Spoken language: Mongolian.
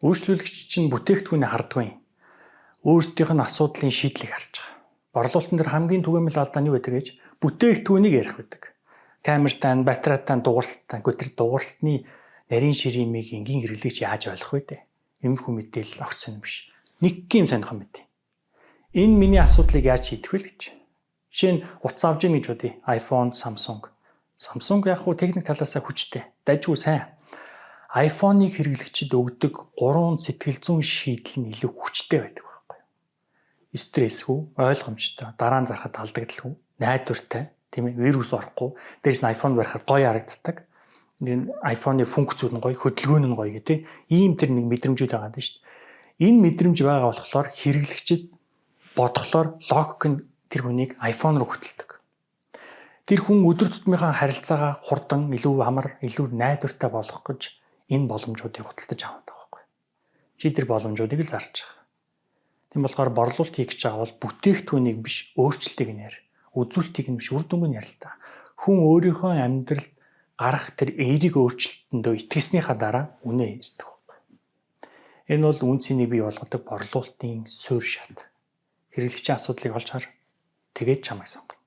Үйлчлүүлэгч чинь бүтээгдэхүүнээ харддаг юм. Өөрсдийнх нь асуудлын шийдлийг харж байгаа. Борлуулалтын дээр хамгийн түгээмэл алдаа нь юу байдаг гэж бүтээгдэхүүнийг ярих байдаг. Камертай, батарейтай, дууралттай. Гэхдээ тэр дууралтны нарийн ширээмийг энгийн хэрэглэгч яаж ойлгох вэ? Иймэрхүү мэдээлэл огт сонир биш. Нэг юм сонирхон мэдээ. Энэ миний асуудлыг яаж шийдэх вэ гэж. Жишээ нь утас авж ийн гэж бодъё. iPhone, Samsung. Samsung яг хуу техник талаас хүчтэй. Дажгүй сайн. iPhone-ыг хэрэглэгчид өгдөг 3 сэтгэл зүйн шийдэл нь илүү хүчтэй байдаг байхгүй юу? Стрессгүй, ойлгомжтой, дараа нь зарахад алдагдaltaгүй, найдвартай, тийм ээ, вирус орохгүй, дээрс нь iPhone барихаар гоё харагддаг. Энэ iPhone-ы функцүүд нь гоё, хөдөлгөөн нь гоё гэдэг. Ийм тэр нэг мэдрэмжүүд байгаа юм шүү дээ. Энэ мэдрэмж байгаа болохоор хэрэглэгчид бодглохоор логик нь тэр хүнийг iPhone руу хөтэлдэг. Тэр хүн өдөр тутмынхаа харилцаагаа хурдан, илүү амар, илүү найдвартай болгох гэж энэ боломжуудыг худалдаж аваад байгаа байхгүй. Чи тэр боломжуудыг л зарж байгаа. Тийм болохоор борлуулалт хийх гэж байгаа бол бүтээгдэхүүнийг биш, өөрчлөлтийг нь ярь. Үзүүлэлтийг нь биш, үр дүнг нь ярь л та. Хүн өөрийнхөө амьдралд гарах тэр эерэг өөрчлөлтөндөө итгэснийхаа дараа үнэ ярьдаг байхгүй. Энэ бол үнцнийг бий болгодог борлуулалтын суурь шат. Хэрэглэгчийн асуудлыг олж хар. Тэгээд чамайг сонгоно.